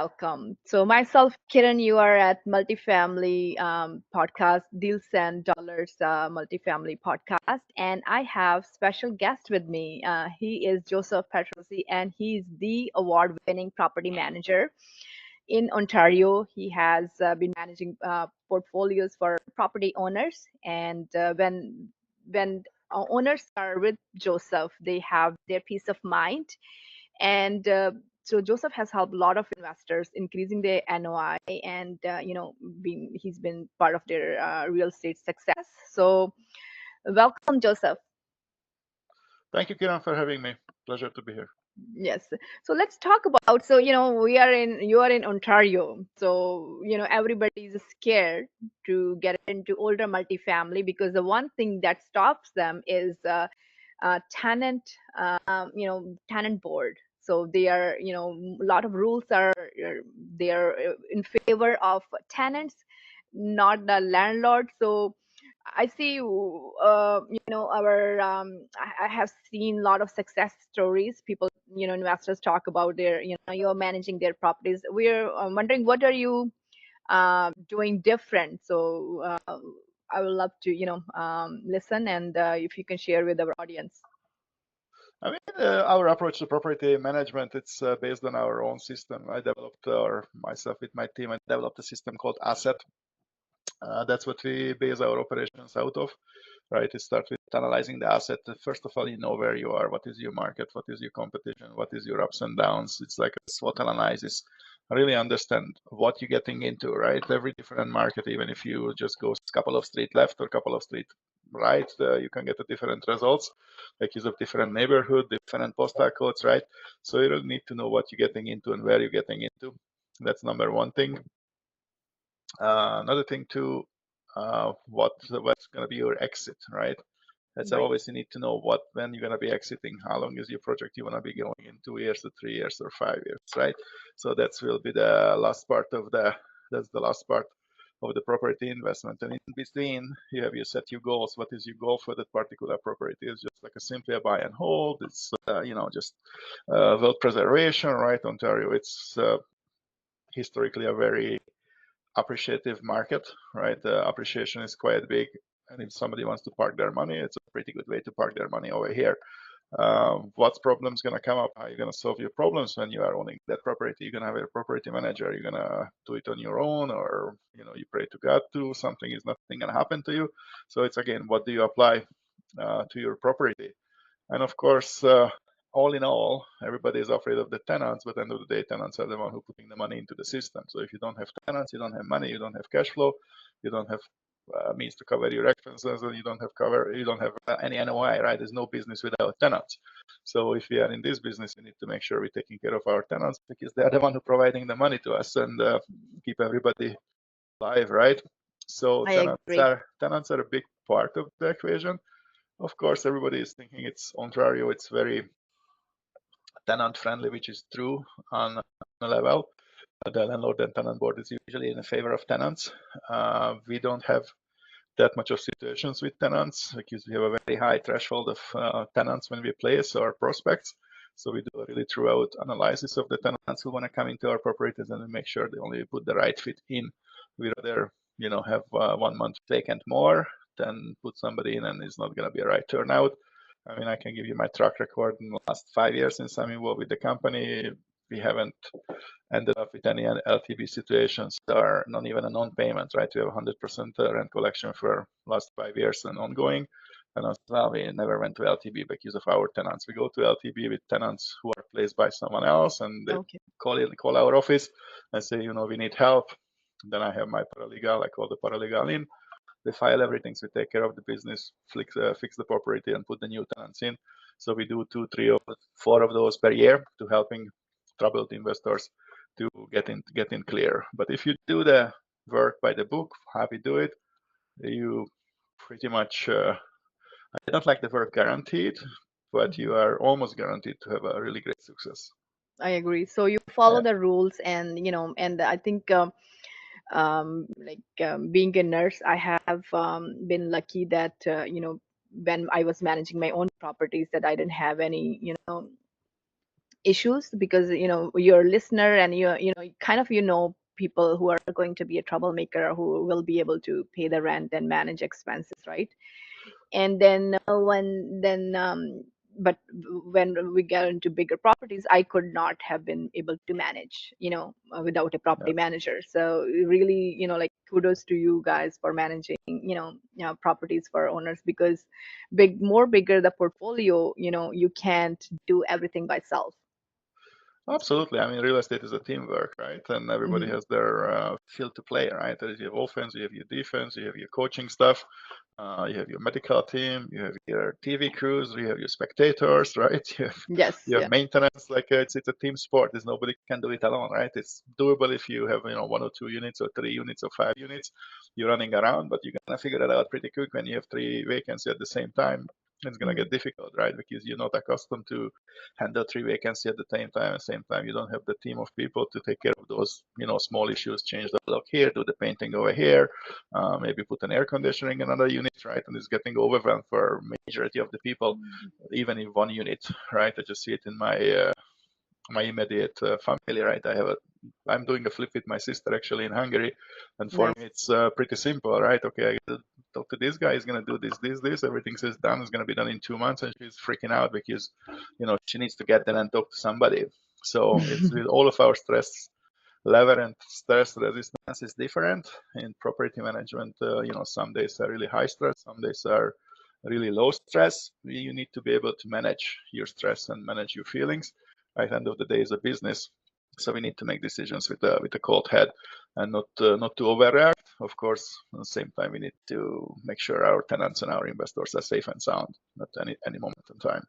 welcome. So myself, Kiran, you are at Multifamily podcast, Deals and Dollars Multifamily podcast, and I have special guest with me. He is Jozsef Petroczi, and he's the award-winning property manager in Ontario. He has been managing portfolios for property owners, and when owners are with Jozsef, they have their peace of mind and so Jozsef has helped a lot of investors increasing their NOI, and he's been part of their real estate success. So welcome, Jozsef. Thank you, Kiran, for having me. Pleasure to be here. Yes. So let's talk about. So you are in Ontario. So everybody is scared to get into older multifamily because the one thing that stops them is tenant tenant board. So they are, a lot of rules they are in favor of tenants, not the landlord. So I see, I have seen a lot of success stories. People, investors talk about their, you're managing their properties. We're wondering, what are you doing different? So I would love to, listen, and if you can share with our audience. I mean, our approach to property management, it's based on our own system. I developed, or myself with my team, I developed a system called Asset. That's what we base our operations out of, right? It starts with analyzing the asset. First of all, you know where you are, what is your market, what is your competition, what is your ups and downs. It's like a SWOT analysis. Really understand what you're getting into, right? Every different market, even if you just go a couple of street left or a couple of street right, you can get a different results, because of different neighborhood, different postal codes, right? So you really need to know what you're getting into and where you're getting into. That's number one thing. Another thing too, what's going to be your exit, right? That's Right. always you need to know when you're going to be exiting, how long is your project you want to be going in, 2 years or 3 years or 5 years, right? So that will be the last part of that's the last part of the property investment. And in between, you set your goals. What is your goal for that particular property? It's just like a simply a buy and hold. It's just wealth preservation, right? Ontario, it's historically a very appreciative market, right? The appreciation is quite big, and if somebody wants to park their money, it's a pretty good way to park their money over here. What problems going to come up? How are you going to solve your problems when you are owning that property? You're going to have a property manager. You're going to do it on your own, or you pray to God to something is nothing going to happen to you. So it's again, what do you apply to your property? And of course, all in all, everybody is afraid of the tenants, but at the end of the day, tenants are the one who putting the money into the system. So if you don't have tenants, you don't have money, you don't have cash flow, you don't have means to cover your expenses, and you don't have any NOI, right? There's no business without tenants. So if we are in this business, we need to make sure we're taking care of our tenants, because they're the one who providing the money to us and keep everybody alive, right? So I agree. tenants are a big part of the equation. Of course, everybody is thinking it's Ontario, it's very tenant friendly, which is true on a level. The Landlord and Tenant Board is usually in favor of tenants. We don't have that much of situations with tenants because we have a very high threshold of tenants when we place our prospects. So we do a really thorough analysis of the tenants who want to come into our properties, and we make sure they only put the right fit in. We rather have 1 month vacant more than put somebody in and it's not going to be a right turnout. I mean, I can give you my track record in the last 5 years since I'm involved with the company. We haven't ended up with any LTV situations, or not even a non-payment, right? We have 100% rent collection for last 5 years and ongoing. And as well, we never went to LTV because of our tenants. We go to LTV with tenants who are placed by someone else, and they Okay. call our office and say, we need help. Then I have my paralegal. I call the paralegal in. They file everything, so we take care of the business, fix the property, and put the new tenants in. So we do 2, 3, or 4 of those per year to helping troubled investors to get in clear. But if you do the work by the book, how we do it, you pretty much, I don't like the word guaranteed, but you are almost guaranteed to have a really great success. I agree. So you follow Yeah. the rules, and and I think being a nurse, I have been lucky that when I was managing my own properties, that I didn't have any issues, because you're a listener, and you know people who are going to be a troublemaker, who will be able to pay the rent and manage expenses, right? And then when then but when we get into bigger properties, I could not have been able to manage, without a Yeah. property manager. So really, like, kudos to you guys for managing, properties for owners, because more bigger the portfolio, you can't do everything by self. Absolutely. I mean, real estate is a teamwork, right? And everybody Hmm. has their field to play, right? You have offense, you have your defense, you have your coaching stuff, you have your medical team, you have your TV crews, you have your spectators, right? Yes, You have yeah. maintenance. Like it's a team sport. There's nobody can do it alone, right? It's doable if you have one or two units or three units or five units. You're running around, but you're gonna figure it out pretty quick when you have three vacancies at the same time. It's gonna Hmm. get difficult, right? Because you're not accustomed to handle three vacancies at the same time. At the same time, you don't have the team of people to take care of those, small issues. Change the lock here, do the painting over here, maybe put an air conditioning in another unit, right? And it's getting overwhelmed for majority of the people, even in one unit, right? I just see it in my immediate family, right? I'm doing a flip with my sister actually in Hungary, and for Nice. me it's pretty simple, right? Okay, I gotta talk to this guy. He's gonna do this. Everything says done. It's gonna be done in 2 months, and she's freaking out because, she needs to get there and talk to somebody. So it's with all of our stress level and stress resistance is different in property management. Some days are really high stress, some days are really low stress. You need to be able to manage your stress and manage your feelings. At the end of the day, is a business, so we need to make decisions with a cold head and not to overreact. Of course, at the same time, we need to make sure our tenants and our investors are safe and sound at any moment in time.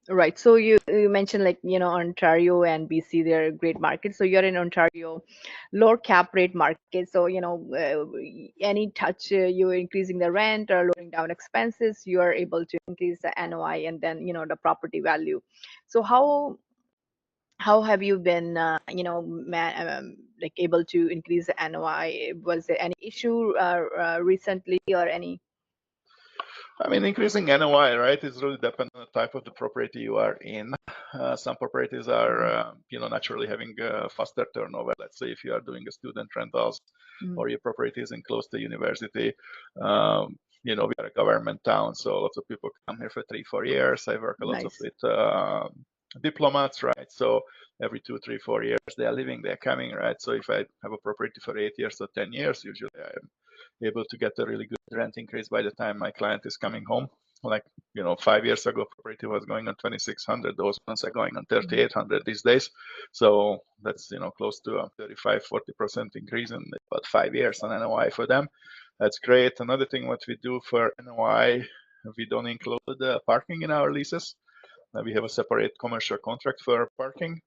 Right. So you mentioned, like, Ontario and BC, they're great markets. So you're in Ontario, lower cap rate market. So, any touch, you're increasing the rent or lowering down expenses, you are able to increase the NOI, and then, the property value. So how have you been, like, able to increase the NOI? Was there any issue recently, or any? I mean, increasing NOI, right, is really dependent on the type of the property you are in. Some properties are, Mhm. naturally having a faster turnover. Let's say if you are doing a student rentals Mhm. or your property is in close to university. We are a government town, so lots of people come here for 3-4 years. I work a lot of Nice. with diplomats, right? So every 2, 3, 4 years they are leaving, they're coming, right? So if I have a property for 8 years or 10 years, usually I'm able to get a really good rent increase by the time my client is coming home. Like, 5 years ago, property was going on 2,600. Those ones are going on Mhm. 3,800 these days. So that's, close to a 35-40% increase in about 5 years on NOI for them. That's great. Another thing what we do for NOI, we don't include the parking in our leases. We have a separate commercial contract for parking,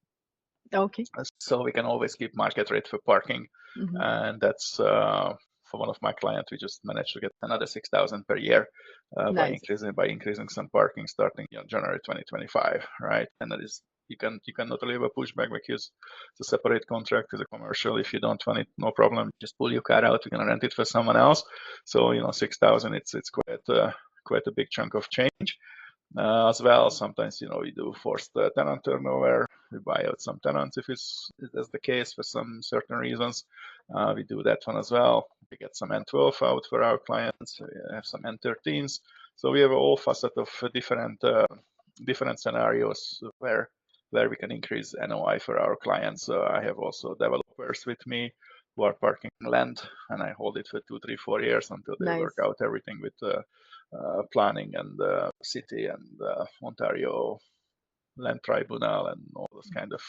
Okay. so we can always keep market rate for parking. Hmm. And that's for one of my clients, we just managed to get another 6,000 per year by Nice. increasing some parking starting January 2025, right? And that is, you can not really have a pushback because it's a separate contract, it's a commercial. If you don't want it, no problem, just pull your car out, we're gonna rent it for someone else. So 6,000, it's quite a big chunk of change. As well, sometimes we do forced tenant turnover. We buy out some tenants if that's the case for some certain reasons. We do that one as well. We get some N12 out for our clients. We have some N13s. So we have a whole facet of different scenarios where we can increase NOI for our clients. I have also developers with me who are parking land, and I hold it for 2, 3, 4 years until they work Nice. out everything with planning and city and Ontario Land Tribunal and all those kind of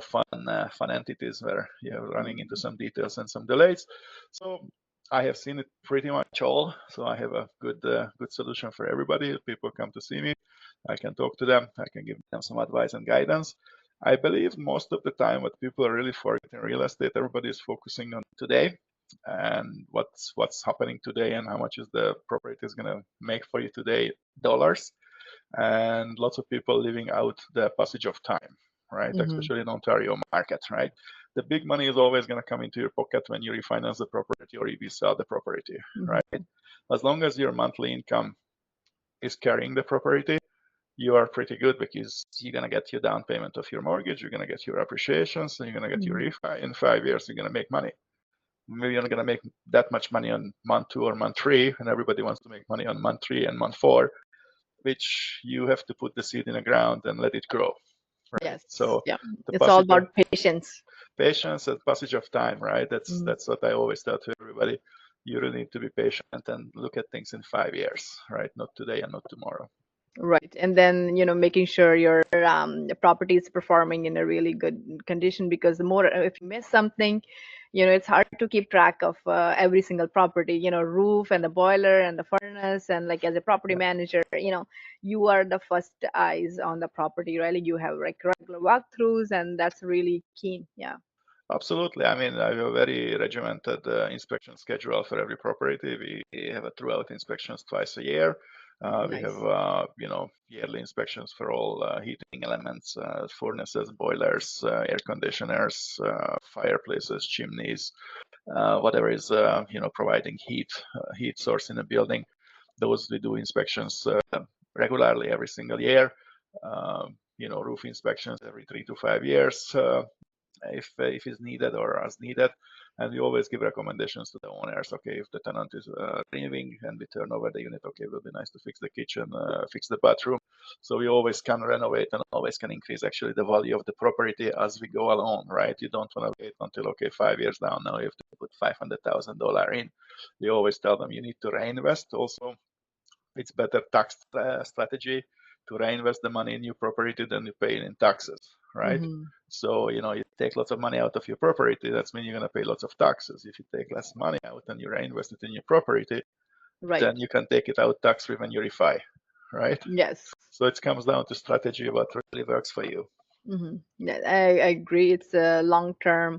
fun entities where you're running into some details and some delays. So I have seen it pretty much all. So I have a good solution for everybody. If people come to see me, I can talk to them. I can give them some advice and guidance. I believe most of the time what people are really forgetting in real estate, everybody is focusing on today and what's happening today and how much is the property is going to make for you today dollars, and lots of people leaving out the passage of time, right? Hmm. Especially in Ontario market, right? The big money is always going to come into your pocket when you refinance the property or if you sell the property, Hmm. right? As long as your monthly income is carrying the property, you are pretty good because you're going to get your down payment of your mortgage, you're going to get your appreciation, so you're going to get your refi. In 5 years, you're going to make money. Maybe you're not going to make that much money on month 2 or month 3, and everybody wants to make money on month 3 and month 4, which you have to put the seed in the ground and let it grow. Right? Yes. So Yeah. the It's all passage of about patience. patience and passage of time, right? That's what I always tell to everybody. You really need to be patient and look at things in 5 years, right? Not today and not tomorrow. Right. And then, making sure your property is performing in a really good condition, because the more, if you miss something, it's hard to keep track of every single property, roof and the boiler and the furnace. And like as a property Yeah. manager, you are the first eyes on the property, right? Like you have like regular walkthroughs, and that's really keen. Yeah. Absolutely. I mean, I have a very regimented inspection schedule for every property. We have a throughout inspections twice a year. We Nice. have, yearly inspections for all heating elements, furnaces, boilers, air conditioners, fireplaces, chimneys, whatever is, providing heat source in a building. Those we do inspections regularly every single year. Roof inspections every 3 to 5 years. If it's needed or as needed. And we always give recommendations to the owners. Okay, if the tenant is renewing and we turn over the unit, okay, it will be nice to fix the kitchen, fix the bathroom. So we always can renovate and always can increase actually the value of the property as we go along, right? You don't want to wait until, okay, 5 years down now you have to put $500,000 in. We always tell them you need to reinvest also. It's better tax strategy to reinvest the money in your property than you pay in taxes, right? So, you take lots of money out of your property, that means you're going to pay lots of taxes. If you take less money out and you reinvest it in your property, Right. then you can take it out tax-free when you refi, right? Yes. So it comes down to strategy, what really works for you. Yeah, I agree. It's a long term.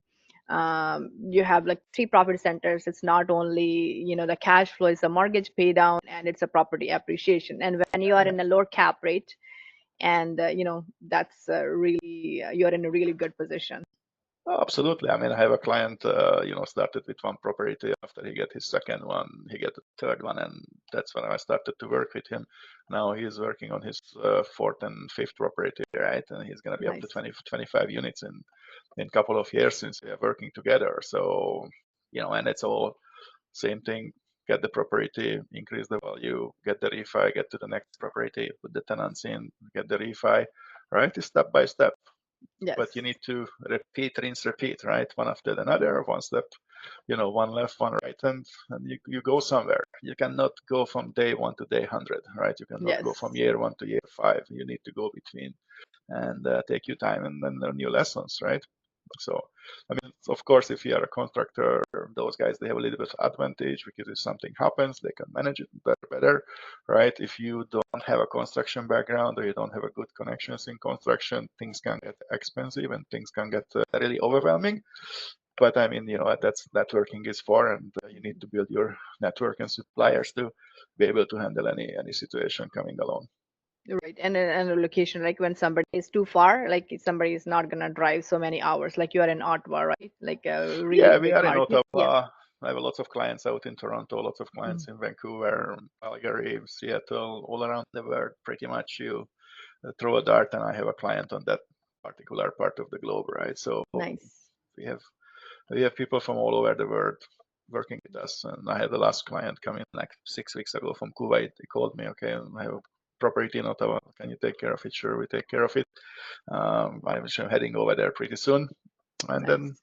You have like three property centers. It's not only, the cash flow, it's a mortgage pay down, and it's a property appreciation. And when you are in a lower cap rate, and that's really, you're in a really good position. Oh, absolutely. I mean, I have a client, started with one property. After he get his second one, he get the third one, and that's when I started to work with him. Now he's working on his fourth and fifth property, right? And he's going to be up to Nice. 20, 25 units in a couple of years since we are working together. So, and it's all same thing. Get the property, increase the value, get the refi, get to the next property, put the tenants in, get the refi, right? It's step by step. Yes. But you need to repeat, rinse, repeat, right? One after another, one step, one left, one right, and you go somewhere. You cannot go from day 1 to day 100, right? You cannot go from year 1 to year 5. You need to go between and take your time and then learn new lessons, right? So, I mean, of course, if you are a contractor, those guys, they have a little bit of advantage because if something happens, they can manage it better, right? If you don't have a construction background or you don't have a good connections in construction, things can get expensive and things can get really overwhelming. But I mean, that's networking is for, and you need to build your network and suppliers to be able to handle any situation coming along. Right. And a location, like when somebody is too far, like somebody is not gonna drive so many hours, like you are in Ottawa, right? Like a really Yeah, we big are in market. Yeah. Ottawa. I have lots of clients out in Toronto, lots of clients in Vancouver, Calgary, Seattle, all around the world. Pretty much you throw a dart, and I have a client on that particular part of the globe, right? So Nice. we have people from all over the world working with us. And I had the last client come in like 6 weeks ago from Kuwait. He called me, okay, I have a property in Ottawa. Can you take care of it? Sure, we take care of it. I'm heading over there pretty soon, and then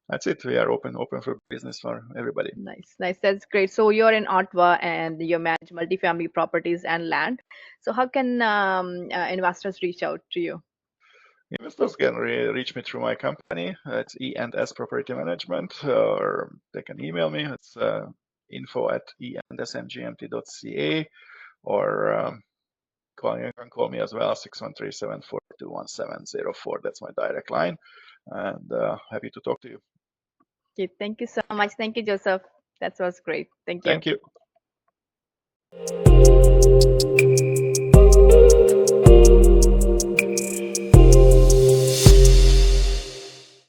that's it. We are open for business for everybody. Nice. That's great. So you're in Ottawa and you manage multifamily properties and land. So how can investors reach out to you? Investors can reach me through my company. It's E&S Property Management, or they can email me. It's info@endsmgmt.ca, or you can call me as well, 613-742-1704. That's my direct line, and happy to talk to you. Okay, thank you so much. Thank you, Joseph. That was great. Thank you. Thank you.